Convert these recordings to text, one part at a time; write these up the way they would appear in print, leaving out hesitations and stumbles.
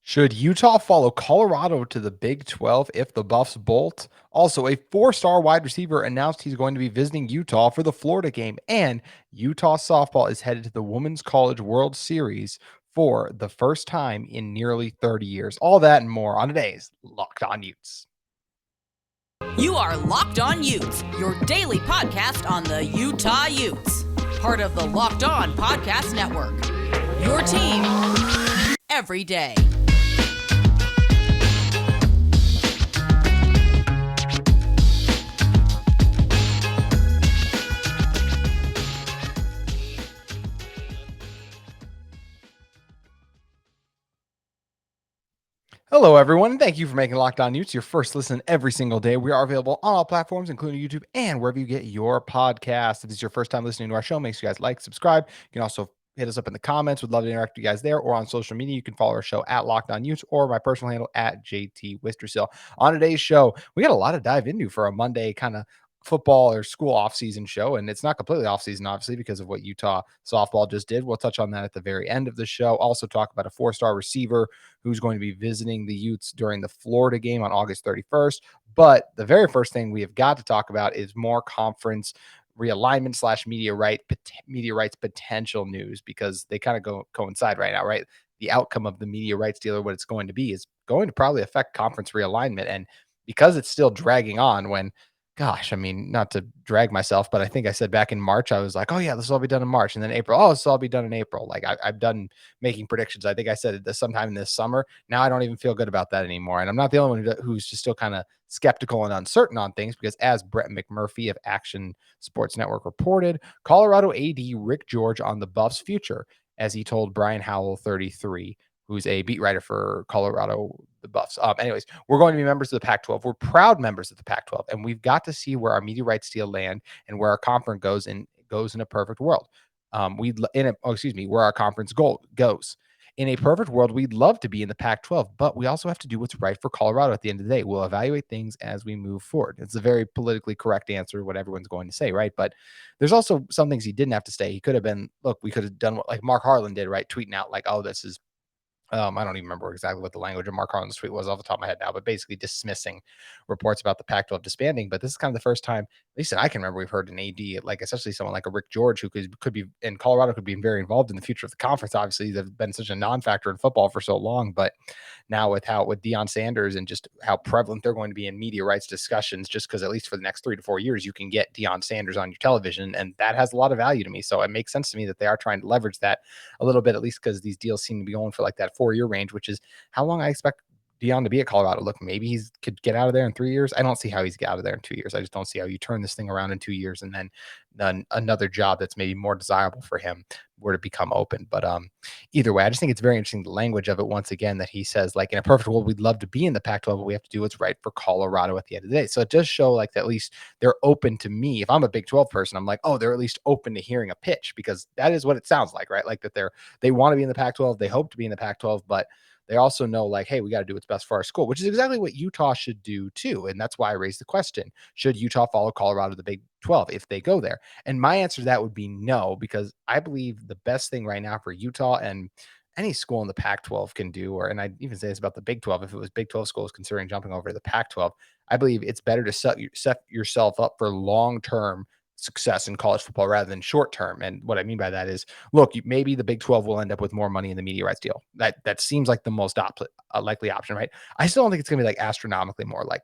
Should Utah follow Colorado to the Big 12 if the Buffs bolt? Also, a four-star wide receiver announced he's going to be visiting Utah for the Florida game. And Utah softball is headed to the Women's College World Series for the first time in nearly 30 years. All that and more on today's Locked On Utes. You are Locked On Utes, your daily podcast on the Utah Utes. Part of the Locked On Podcast Network. Your team every day. Hello, everyone. Thank you for making Locked On Utes your first listen every single day. We are available on all platforms, including YouTube and wherever you get your podcast. If this is your first time listening to our show, make sure you guys like, subscribe. You can also hit us up in the comments. We'd love to interact with you guys there or on social media. You can follow our show at Locked On Utes or my personal handle at JT Wistrcill. On today's show, we got a lot to dive into for a Monday kind of football or school off-season show, and it's not completely off-season obviously because of what Utah softball just did. We'll touch on that at the very end of the show. Also talk about a four-star receiver who's going to be visiting the Utes during the Florida game on August 31st. But the very first thing we have got to talk about is more conference realignment slash media rights potential news, because they kind of coincide right now, right? The outcome of the media rights deal or what it's going to be is going to probably affect conference realignment. And because it's still dragging on when, gosh, I mean, not to drag myself, but I think I said back in March, I was like, oh, yeah, this will all be done in March. And then April, oh, this will all be done in April. Like I've done making predictions. I think I said it sometime this summer. Now I don't even feel good about that anymore. And I'm not the only one who's just still kind of skeptical and uncertain on things, because as Brett McMurphy of Action Sports Network reported, Colorado AD Rick George on the Buffs' future, as he told Brian Howell, 33, who's a beat writer for Colorado, the Buffs. Anyways, we're going to be members of the Pac-12. We're proud members of the Pac-12, and we've got to see where our media rights deal land and where our conference goes in a perfect world. Where our conference goal goes. In a perfect world, we'd love to be in the Pac-12, but we also have to do what's right for Colorado at the end of the day. We'll evaluate things as we move forward. It's a very politically correct answer, what everyone's going to say, right? But there's also some things he didn't have to say. He could have been, look, we could have done what like Mark Harlan did, right? Tweeting out like, oh, this is I don't even remember exactly what the language of Mark Harlan's tweet was off the top of my head now, but basically dismissing reports about the Pac-12 disbanding. But this is kind of the first time, at least that I can remember, we've heard an AD, like especially someone like a Rick George, who could be in Colorado, could be very involved in the future of the conference. Obviously, they've been such a non-factor in football for so long, but now with Deion Sanders and just how prevalent they're going to be in media rights discussions, just because at least for the next 3 to 4 years, you can get Deion Sanders on your television, and that has a lot of value to me. So it makes sense to me that they are trying to leverage that a little bit, at least because these deals seem to be going for like that 4-year range, which is how long I expect Deion to be at Colorado. Look, maybe he could get out of there in 3 years. I don't see how he's get out of there in 2 years. I just don't see how you turn this thing around in 2 years and then another job that's maybe more desirable for him were to become open. But either way, I just think it's very interesting, the language of it once again, that he says, like, in a perfect world, we'd love to be in the Pac-12, but we have to do what's right for Colorado at the end of the day. So it does show like that at least they're open to me. If I'm a Big 12 person, I'm like, oh, they're at least open to hearing a pitch, because that is what it sounds like, right? Like that they want to be in the Pac-12, they hope to be in the Pac-12, but they also know like, hey, we got to do what's best for our school, which is exactly what Utah should do too. And that's why I raised the question, should Utah follow Colorado to the Big 12 if they go there? And my answer to that would be no, because I believe the best thing right now for Utah and any school in the Pac-12 can do, and I'd even say this about the Big 12, if it was Big 12 schools considering jumping over to the Pac-12, I believe it's better to set yourself up for long-term success in college football rather than short term. And what I mean by that is, look, maybe the Big 12 will end up with more money in the media rights deal. That seems like the most likely option, right? I still don't think it's going to be like astronomically more. Like,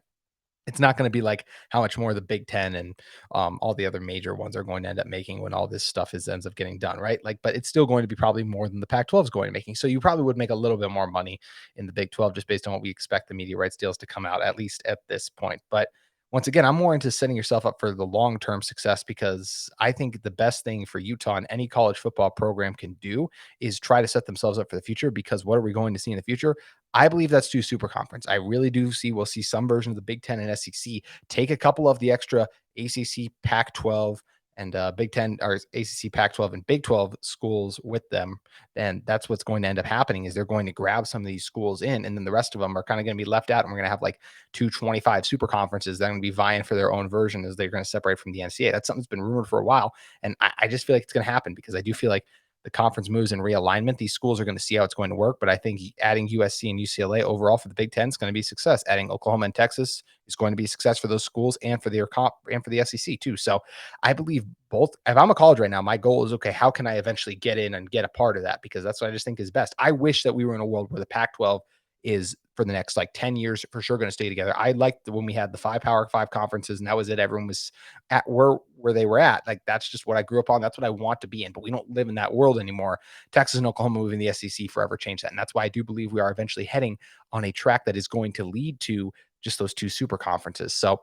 it's not going to be like how much more the Big Ten and all the other major ones are going to end up making when all this stuff ends up getting done, right? Like, but it's still going to be probably more than the Pac-12 is going to making. So you probably would make a little bit more money in the Big 12 just based on what we expect the media rights deals to come out, at least at this point. But once again, I'm more into setting yourself up for the long-term success, because I think the best thing for Utah and any college football program can do is try to set themselves up for the future. Because what are we going to see in the future? I believe that's two super conference. I really do see we'll see some version of the Big Ten and SEC take a couple of the extra ACC, Pac-12, and Big Ten or ACC, Pac-12, and Big 12 schools with them. And that's what's going to end up happening, is they're going to grab some of these schools in, and then the rest of them are kind of going to be left out. And we're going to have like 225 super conferences that are going to be vying for their own version, as they're going to separate from the NCAA. That's something that's been rumored for a while. And I just feel like it's going to happen, because I do feel like the conference moves and realignment, these schools are going to see how it's going to work. But I think adding USC and UCLA overall for the Big Ten is going to be a success. Adding Oklahoma and Texas is going to be a success for those schools and for their comp and for the SEC too. So I believe both. If I'm a college right now, my goal is, okay, how can I eventually get in and get a part of that? Because that's what I just think is best. I wish that we were in a world where the Pac-12 is for the next like 10 years for sure going to stay together. I liked when we had the 5 Power 5 conferences and that was it. Everyone was at where they were at. Like, that's just what I grew up on. That's what I want to be in, but we don't live in that world anymore. Texas and Oklahoma moving the SEC forever changed that. And that's why I do believe we are eventually heading on a track that is going to lead to just those 2 super conferences. So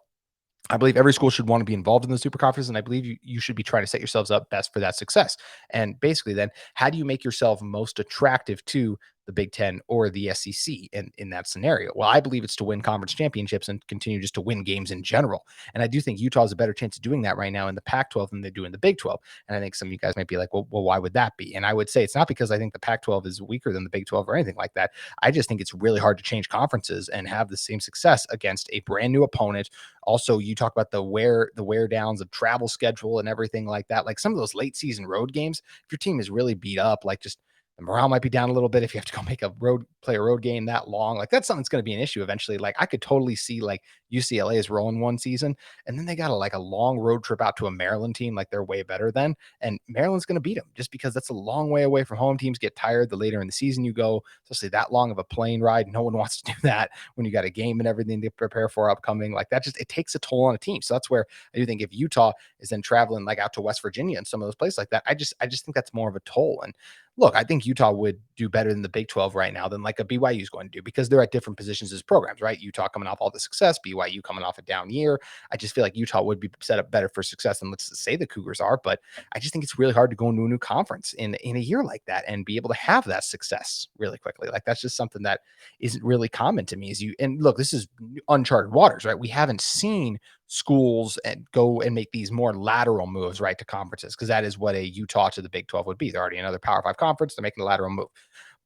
I believe every school should want to be involved in the super conferences, and I believe you should be trying to set yourselves up best for that success. And basically, then, how do you make yourself most attractive to the Big Ten or the SEC in that scenario? Well, I believe it's to win conference championships and continue just to win games in general. And I do think Utah has a better chance of doing that right now in the Pac-12 than they do in the Big 12. And I think some of you guys might be like, well, why would that be? And I would say it's not because I think the Pac-12 is weaker than the Big 12 or anything like that. I just think it's really hard to change conferences and have the same success against a brand new opponent. Also, you talk about the wear downs of travel schedule and everything like that. Like some of those late season road games, if your team is really beat up, like just the morale might be down a little bit if you have to go play a road game that long. Like, that's something that's going to be an issue eventually. Like, I could totally see like UCLA is rolling one season and then they got a long road trip out to a Maryland team. Like, they're way better then. And Maryland's going to beat them just because that's a long way away from home. Teams get tired the later in the season you go, especially that long of a plane ride. No one wants to do that when you got a game and everything to prepare for upcoming. Like, that just, it takes a toll on a team. So that's where I do think if Utah is then traveling like out to West Virginia and some of those places like that, I just think that's more of a toll. And look, I think Utah would do better than the Big 12 right now than like a BYU is going to do because they're at different positions as programs, right? Utah coming off all the success, BYU coming off a down year. I just feel like Utah would be set up better for success than, let's say, the Cougars are. But I just think it's really hard to go into a new conference in a year like that and be able to have that success really quickly. Like, that's just something that isn't really common to me. And look, this is uncharted waters, right? We haven't seen schools and go and make these more lateral moves, right, to conferences, because that is what a Utah to the Big 12 would be. They're already another Power 5 conference. They're making a lateral move.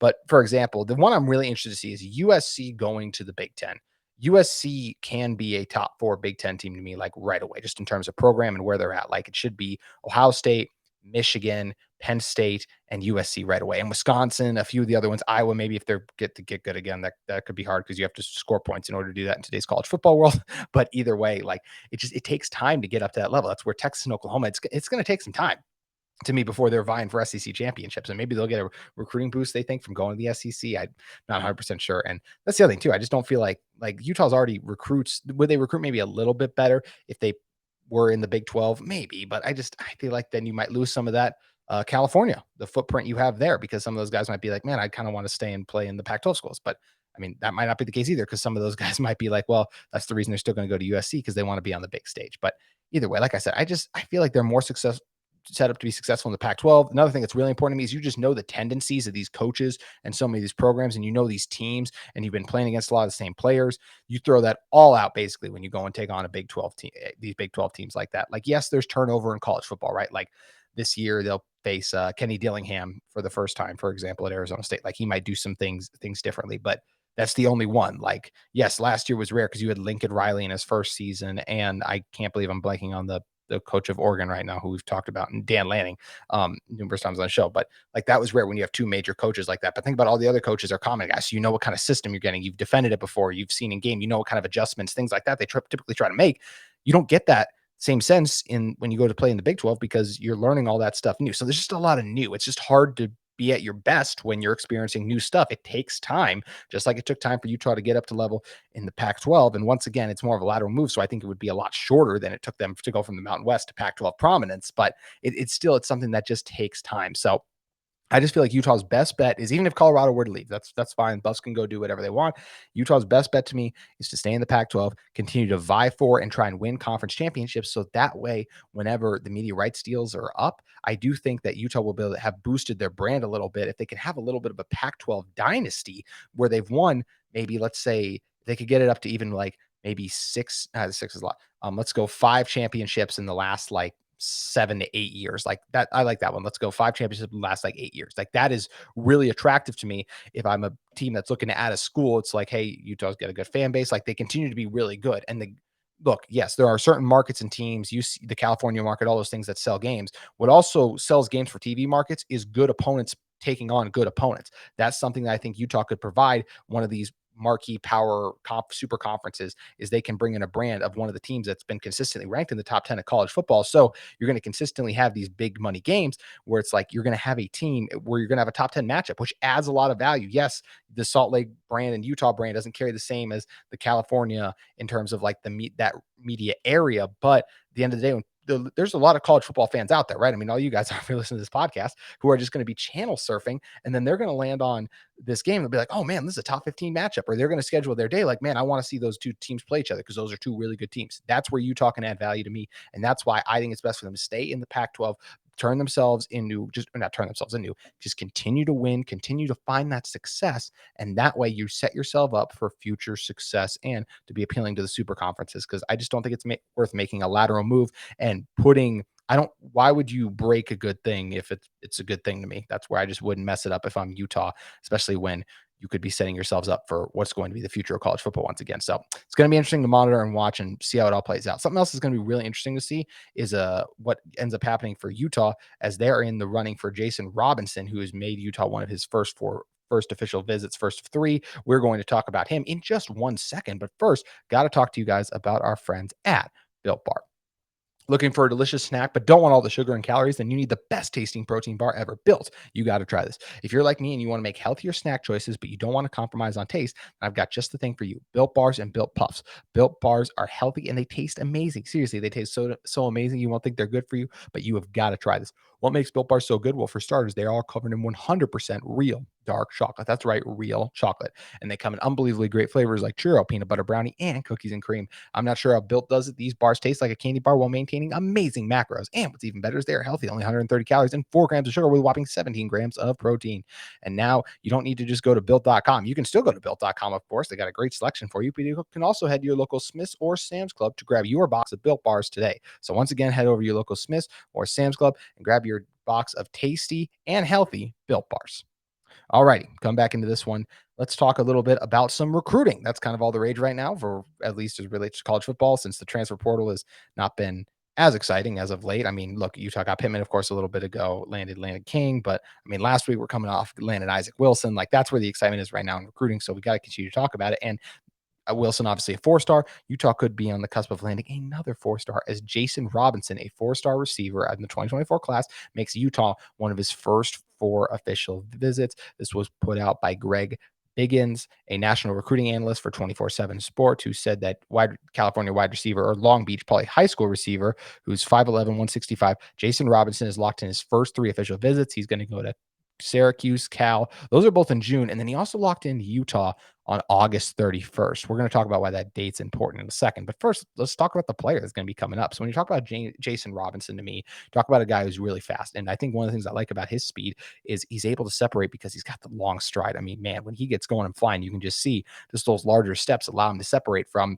But for example, the one I'm really interested to see is USC going to the Big 10. USC can be a top 4 Big 10 team to me, like right away, just in terms of program and where they're at. Like, it should be Ohio State, Michigan, Penn State, and USC right away. And Wisconsin, a few of the other ones, Iowa, maybe if they're get good again, that could be hard because you have to score points in order to do that in today's college football world. But either way, like, it takes time to get up to that level. That's where Texas and Oklahoma, it's going to take some time to me before they're vying for SEC championships. And maybe they'll get a recruiting boost, they think, from going to the SEC. I'm not 100% sure. And that's the other thing too. I just don't feel like Utah's already recruits. Would they recruit maybe a little bit better if they were in the Big 12? Maybe, but I feel like then you might lose some of that California, the footprint you have there, because some of those guys might be like, man, I kind of want to stay and play in the Pac-12 schools. But I mean, that might not be the case either, because some of those guys might be like, well, that's the reason they're still going to go to USC, because they want to be on the big stage. But either way, like I said, I feel like they're more set up to be successful in the Pac-12. Another thing that's really important to me is you just know the tendencies of these coaches and so many of these programs, and you know these teams, and you've been playing against a lot of the same players. You throw that all out basically when you go and take on a Big 12 team, these Big 12 teams like that. Like, yes, there's turnover in college football, right? Like, this year they'll face Kenny Dillingham for the first time, for example, at Arizona State. Like, he might do some things differently, but that's the only one. Like, yes, last year was rare because you had Lincoln Riley in his first season, and I can't believe I'm blanking on the coach of Oregon right now, who we've talked about, and Dan Lanning numerous times on the show. But like, that was rare when you have 2 major coaches like that. But think about all the other coaches are common guys. So you know what kind of system you're getting. You've defended it before. You've seen in game. You know what kind of adjustments, things like that they typically try to make. You don't get that same sense when you go to play in the Big 12 because you're learning all that stuff new. So there's just a lot of new. It's just hard to be at your best when you're experiencing new stuff. It takes time, just like it took time for Utah to get up to level in the Pac-12. And once again, it's more of a lateral move. So I think it would be a lot shorter than it took them to go from the Mountain West to Pac-12 prominence. But it's something that just takes time. So I just feel like Utah's best bet is, even if Colorado were to leave, that's fine. Buffs can go do whatever they want. Utah's best bet to me is to stay in the Pac-12, continue to vie for and try and win conference championships. So that way, whenever the media rights deals are up, I do think that Utah will be able to have boosted their brand a little bit if they can have a little bit of a Pac-12 dynasty where they've won, maybe, let's say they could get it up to even like maybe 6. 6 is a lot. Let's go 5 championships in the last like 7 to 8 years. Like that, I like that one. Let's go 5 championships in the last like 8 years. Like, that is really attractive to me. If I'm a team that's looking to add a school, it's like, hey, Utah's got a good fan base. Like, they continue to be really good. And look, yes, there are certain markets and teams, you see the California market, all those things that sell games. What also sells games for TV markets is good opponents taking on good opponents. That's something that I think Utah could provide. One of these marquee power super conferences is they can bring in a brand of one of the teams that's been consistently ranked in the top 10 of college football. So you're going to consistently have these big money games where it's like you're going to have a team where you're going to have a top 10 matchup, which adds a lot of value. Yes, the Salt Lake brand and Utah brand doesn't carry the same as the California in terms of like that media area, but at the end of the day, there's a lot of college football fans out there, right? I mean, all you guys are listening to this podcast who are just going to be channel surfing, and then they're going to land on this game and be like, oh man, this is a top 15 matchup, or they're going to schedule their day like, man, I want to see those two teams play each other because those are two really good teams. That's where Utah can add value to me. And that's why I think it's best for them to stay in the Pac-12, turn themselves into just continue to win, continue to find that success. And that way you set yourself up for future success and to be appealing to the super conferences. Cause I just don't think it's worth making a lateral move and why would you break a good thing if it's a good thing to me? That's where I just wouldn't mess it up if I'm Utah, especially when you could be setting yourselves up for what's going to be the future of college football once again. So it's going to be interesting to monitor and watch and see how it all plays out. Something else is going to be really interesting to see is what ends up happening for Utah as they're in the running for Jason Robinson, who has made Utah one of his first official visits, first of 3. We're going to talk about him in just 1 second. But first, got to talk to you guys about our friends at Built Bar. Looking for a delicious snack, but don't want all the sugar and calories? Then you need the best tasting protein bar ever built. You got to try this. If you're like me and you want to make healthier snack choices, but you don't want to compromise on taste, I've got just the thing for you. Built Bars and Built Puffs. Built Bars are healthy and they taste amazing. Seriously, they taste so amazing. You won't think they're good for you, but you have got to try this. What makes Built Bars so good? Well, for starters, they're all covered in 100% real dark chocolate. That's right, real chocolate. And they come in unbelievably great flavors like churro, peanut butter brownie, and cookies and cream. I'm not sure how Built does it. These bars taste like a candy bar while maintaining amazing macros. And what's even better is they are healthy, only 130 calories and 4 grams of sugar with a whopping 17 grams of protein. And now you don't need to just go to built.com. You can still go to built.com, of course. They got a great selection for you, but you can also head to your local Smith's or Sam's Club to grab your box of Built Bars today. So once again, head over to your local Smith's or Sam's Club and grab your box of tasty and healthy Built Bars. All righty, come back into this one. Let's talk a little bit about some recruiting. That's kind of all the rage right now, for at least as relates to college football, since the transfer portal has not been as exciting as of late. I mean, look, Utah got Pittman, of course, a little bit ago, landed King, but I mean, last week we're coming off landed Isaac Wilson. Like that's where the excitement is right now in recruiting. So we got to continue to talk about it. And Wilson, obviously a 4-star. Utah could be on the cusp of landing another 4-star as Jason Robinson, a 4-star receiver in the 2024 class, makes Utah one of his first 4 official visits. This was put out by Greg Biggins, a national recruiting analyst for 24/7 Sports, who said that California wide receiver or Long Beach Poly high school receiver, who's 5'11", 165, Jason Robinson is locked in his first 3 official visits. He's going to go to Syracuse, Cal. Those are both in June. And then he also locked in Utah on August 31st. We're going to talk about why that date's important in a second. But first, let's talk about the player that's going to be coming up. So when you talk about Jason Robinson, to me, talk about a guy who's really fast. And I think one of the things I like about his speed is he's able to separate because he's got the long stride. I mean, man, when he gets going and flying, you can just see just those larger steps allow him to separate from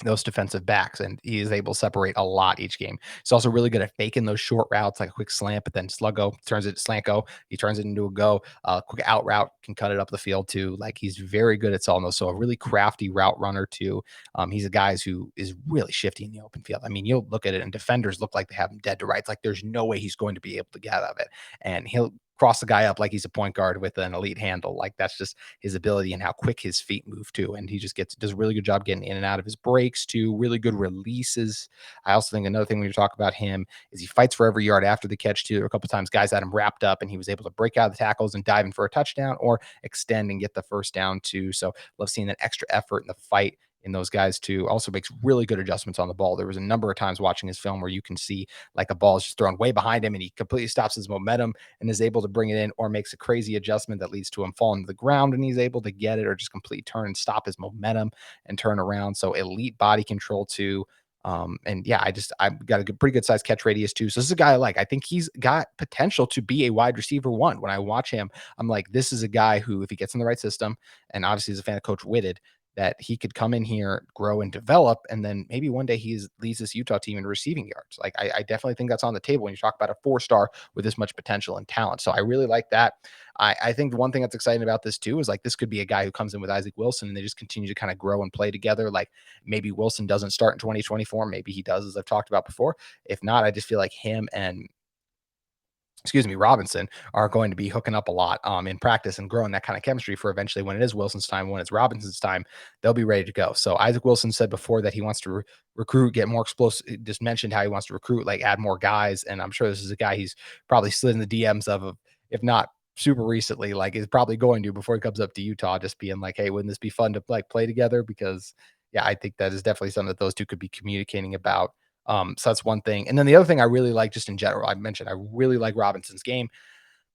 those defensive backs, and he is able to separate a lot each game. He's also really good at faking those short routes, like a quick slant, but then sluggo turns it to slant go. He turns it into a go. Quick out route, can cut it up the field too. Like he's very good at selling those. So a really crafty route runner too. He's a guy who is really shifty in the open field. I mean, you'll look at it and defenders look like they have him dead to rights. Like there's no way he's going to be able to get out of it. And he'll cross the guy up like he's a point guard with an elite handle. Like that's just his ability and how quick his feet move too. And he just does a really good job getting in and out of his breaks too. Really good releases. I also think another thing when you talk about him is he fights for every yard after the catch too. There were a couple times guys had him wrapped up and he was able to break out of the tackles and dive in for a touchdown or extend and get the first down too. So love seeing that extra effort in the fight in those guys too. Also makes really good adjustments on the ball. There was a number of times watching his film where you can see like a ball is just thrown way behind him and he completely stops his momentum and is able to bring it in, or makes a crazy adjustment that leads to him falling to the ground and he's able to get it, or just completely turn and stop his momentum and turn around. So elite body control too. And yeah, I've got a pretty good size catch radius too. So this is a guy I think he's got potential to be a wide receiver 1. When I watch him, I'm like, this is a guy who, if he gets in the right system, and obviously he's a fan of Coach Whitted, that he could come in here, grow and develop, and then maybe one day leads this Utah team in receiving yards. Like I definitely think that's on the table when you talk about a 4-star with this much potential and talent. So I really like that. I think the one thing that's exciting about this too is like this could be a guy who comes in with Isaac Wilson and they just continue to kind of grow and play together. Like maybe Wilson doesn't start in 2024, maybe he does, as I've talked about before. If not, I just feel like him and Robinson are going to be hooking up a lot in practice and growing that kind of chemistry for eventually when it is Wilson's time, when it's Robinson's time, they'll be ready to go. So Isaac Wilson said before that he wants to recruit, get more explosive. Just mentioned how he wants to recruit, like add more guys. And I'm sure this is a guy he's probably slid in the DMs of if not super recently, like is probably going to before he comes up to Utah, just being like, hey, wouldn't this be fun to like play together? Because yeah, I think that is definitely something that those two could be communicating about. So that's one thing. And then the other thing I really like just in general, I mentioned I really like Robinson's game.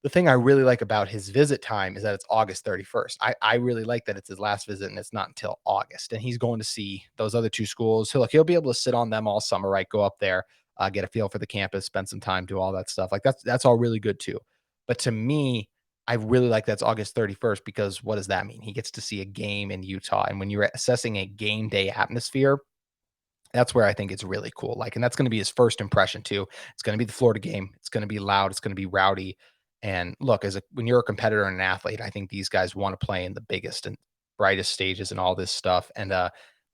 The thing I really like about his visit time is that it's August 31st. I really like that it's his last visit and it's not until August. And he's going to see those other two schools. He'll be able to sit on them all summer, right? Go up there, get a feel for the campus, spend some time, do all that stuff. Like that's all really good too. But to me, I really like that's August 31st because what does that mean? He gets to see a game in Utah. And when you're assessing a game day atmosphere, that's where I think it's really cool. Like, and that's going to be his first impression too. It's going to be the Florida game. It's going to be loud. It's going to be rowdy. And look, when you're a competitor and an athlete, I think these guys want to play in the biggest and brightest stages and all this stuff. And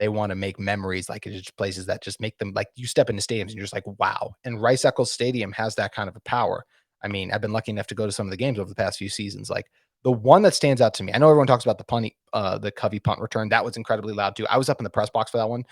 they want to make memories like it's just places that just make them like you step into stadiums and you're just like, wow. And Rice Eccles Stadium has that kind of a power. I mean, I've been lucky enough to go to some of the games over the past few seasons. Like the one that stands out to me, I know everyone talks about the Covey punt return. That was incredibly loud too. I was up in the press box for that one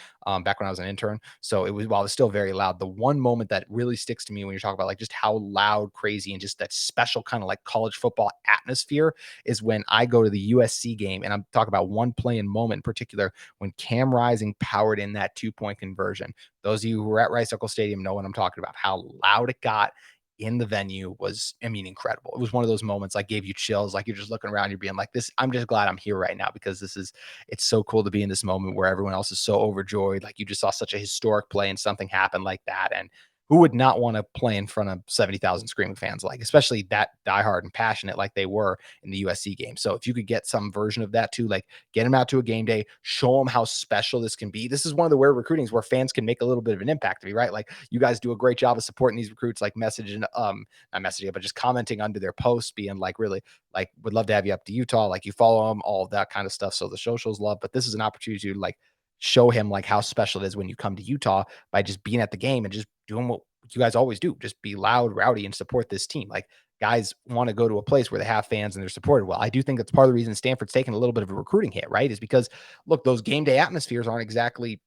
back when I was an intern. So while it was still very loud, the one moment that really sticks to me when you're talking about like just how loud, crazy, and just that special kind of like college football atmosphere is when I go to the USC game. And I'm talking about one play and moment in particular when Cam Rising powered in that 2-point conversion. Those of you who were at Rice Eccles Stadium know what I'm talking about, how loud it got in the venue was, I mean, incredible. It was one of those moments like gave you chills, like you're just looking around, you're being like this. I'm just glad I'm here right now because it's so cool to be in this moment where everyone else is so overjoyed. Like you just saw such a historic play and something happen like that. And who would not want to play in front of 70,000 screaming fans, like especially that diehard and passionate like they were in the USC game. So if you could get some version of that too, like get them out to a game day, show them how special this can be. This is one of the rare recruitings where fans can make a little bit of an impact to me, right? Like you guys do a great job of supporting these recruits, like messaging, not messaging, but just commenting under their posts, being like, really, like, would love to have you up to Utah. Like you follow them, all of that kind of stuff. So the socials love, but this is an opportunity to like show him like how special it is when you come to Utah by just being at the game and just doing what you guys always do. Just be loud, rowdy, and support this team. Like guys want to go to a place where they have fans and they're supported. Well, I do think that's part of the reason Stanford's taking a little bit of a recruiting hit, right? Is because look, those game day atmospheres aren't exactly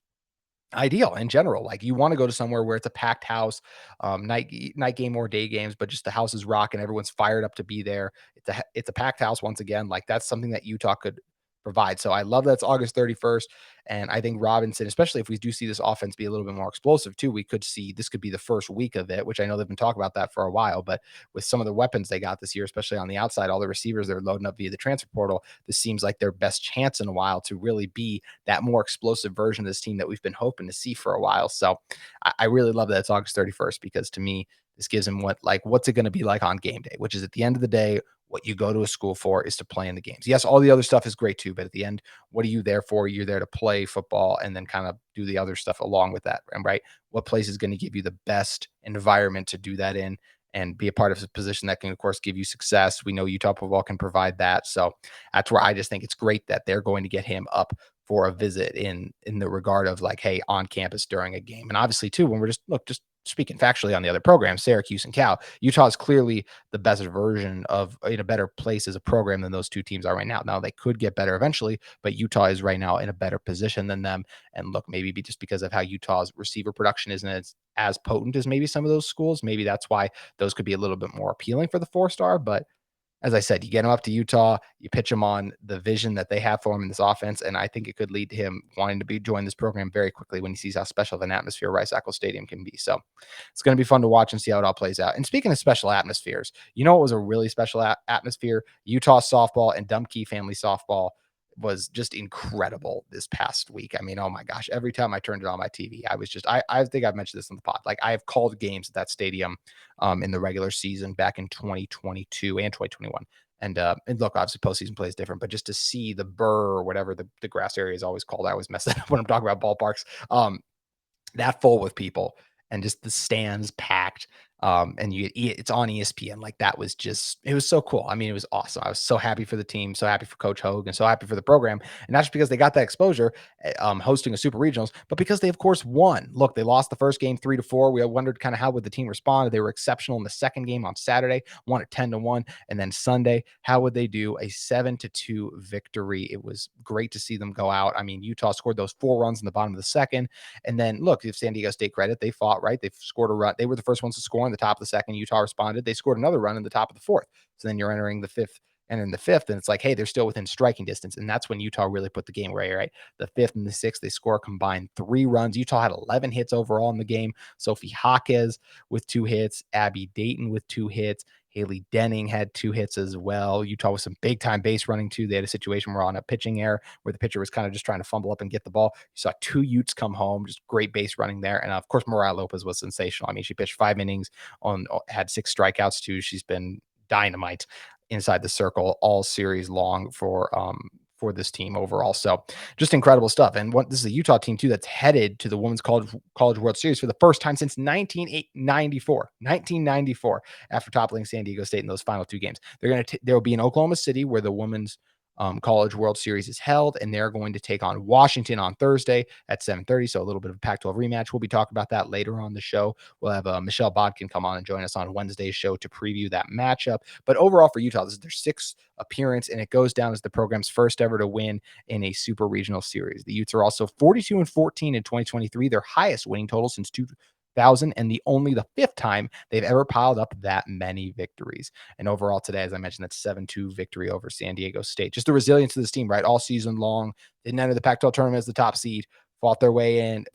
ideal in general. Like you want to go to somewhere where it's a packed house, night game or day games, but just the house is rocking, everyone's fired up to be there. It's a packed house once again. Like that's something that Utah could provide. So I love that it's August 31st. And I think Robinson, especially if we do see this offense be a little bit more explosive too, we could see this could be the first week of it, which I know they've been talking about that for a while. But with some of the weapons they got this year, especially on the outside, all the receivers they're loading up via the transfer portal, this seems like their best chance in a while to really be that more explosive version of this team that we've been hoping to see for a while. So I really love that it's August 31st because to me, this gives him what's it going to be like on game day, which is at the end of the day, what you go to a school for is to play in the games. Yes, all the other stuff is great too, but at the end, what are you there for? You're there to play football and then kind of do the other stuff along with that. And right, what place is going to give you the best environment to do that in and be a part of a position that can, of course, give you success. We know Utah football can provide that. So that's where I just think it's great that they're going to get him up for a visit in the regard of like, hey, on campus during a game. And obviously too, when we're just speaking factually on the other programs, Syracuse and Cal, Utah is clearly the best version of in a better place as a program than those two teams are right now. Now they could get better eventually, but Utah is right now in a better position than them. And look, maybe just because of how Utah's receiver production isn't as potent as maybe some of those schools, maybe that's why those could be a little bit more appealing for the 4-star. But as I said, you get him up to Utah, you pitch him on the vision that they have for him in this offense, and I think it could lead to him wanting to join this program very quickly when he sees how special of an atmosphere Rice Eccles Stadium can be. So it's going to be fun to watch and see how it all plays out. And speaking of special atmospheres, you know what was a really special atmosphere? Utah softball and Dumke family softball was just incredible this past week. I mean, oh my gosh, every time I turned it on my TV, I think I've mentioned this in the pod. Like I have called games at that stadium in the regular season back in 2022 and 2021. And look, obviously postseason play is different, but just to see the Burr or whatever the grass area is always called, I always mess that up when I'm talking about ballparks. That full with people and just the stands packed. And it's on ESPN. Like that was just, it was so cool. I mean, it was awesome. I was so happy for the team, so happy for Coach Hogue, and so happy for the program. And not just because they got that exposure, hosting a super regionals, but because they of course won. Look, they lost the first game 3-4. We wondered kind of how would the team respond. They were exceptional in the second game on Saturday, won at 10-1, and then Sunday, how would they do? A 7-2 victory. It was great to see them go out. I mean, Utah scored those 4 runs in the bottom of the second. And then look, if San Diego State credit, they fought, right? They scored a run. They were the first ones to score in the top of the second. Utah responded. They scored another run in the top of the fourth. So then you're entering the fifth. And in the fifth, and it's like, hey, they're still within striking distance. And that's when Utah really put the game away, right? The fifth and the sixth, they score combined 3 runs. Utah had 11 hits overall in the game. Sophie Jaquez with 2 hits, Abby Dayton with 2 hits, Haley Denning had 2 hits as well. Utah with some big time base running too. They had a situation where on a pitching error where the pitcher was kind of just trying to fumble up and get the ball. You saw 2 Utes come home, just great base running there. And of course, Mariah Lopez was sensational. I mean, she pitched 5 innings had 6 strikeouts too. She's been dynamite inside the circle all series long for this team overall. So just incredible stuff. And this is a Utah team too that's headed to the Women's College World Series for the first time since 1994, after toppling San Diego State in those final 2 games. There will be in Oklahoma City where the Women's College World Series is held, and they're going to take on Washington on Thursday at 7:30. So a little bit of a Pac-12 rematch. We'll be talking about that later on the show. We'll have Michelle Bodkin come on and join us on Wednesday's show to preview that matchup. But overall for Utah, this is their 6th appearance, and it goes down as the program's first ever to win in a super regional series. The Utes are also 42-14 in 2023, their highest winning total since 2000, and the 5th time they've ever piled up that many victories. And overall today, as I mentioned, that's 7-2 victory over San Diego State. Just the resilience of this team, right? All season long, didn't enter the Pac-12 tournament as the top seed, fought their way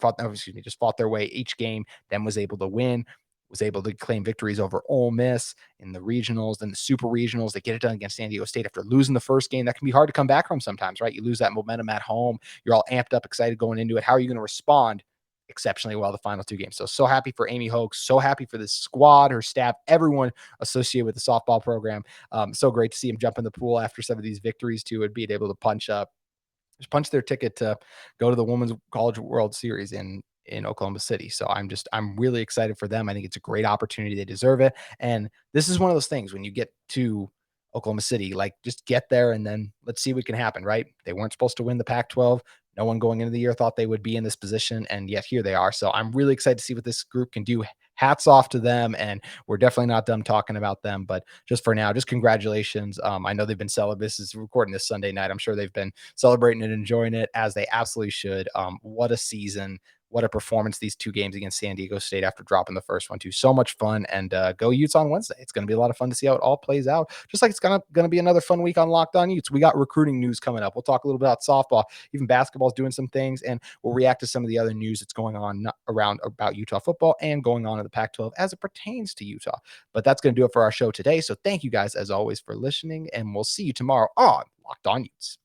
each game, then was able to win, was able to claim victories over Ole Miss in the regionals, then the super regionals. They get it done against San Diego State after losing the first game. That can be hard to come back from sometimes, right? You lose that momentum at home. You're all amped up, excited going into it. How are you going to respond? Exceptionally well the final 2 games. So happy for Amy Hogue, so happy for this squad, her staff, everyone associated with the softball program. So great to see him jump in the pool after some of these victories too, and being able to punch their ticket to go to the Women's College World Series in Oklahoma City. So I'm really excited for them. I think it's a great opportunity. They deserve it. And this is one of those things when you get to Oklahoma City, like just get there and then let's see what can happen, right? They weren't supposed to win the Pac-12. No one going into the year thought they would be in this position, and yet here they are. So I'm really excited to see what this group can do. Hats off to them, and we're definitely not done talking about them. But just for now, just congratulations. I know they've been celebrating. This is recording this Sunday night. I'm sure they've been celebrating and enjoying it as they absolutely should. What a season. What a performance these 2 games against San Diego State after dropping the first one too. So much fun, and go Utes on Wednesday. It's going to be a lot of fun to see how it all plays out. Just like it's going to be another fun week on Locked On Utes. We got recruiting news coming up. We'll talk a little bit about softball, even basketball's doing some things, and we'll react to some of the other news that's going on around about Utah football and going on in the Pac-12 as it pertains to Utah. But that's going to do it for our show today. So thank you guys as always for listening, and we'll see you tomorrow on Locked On Utes.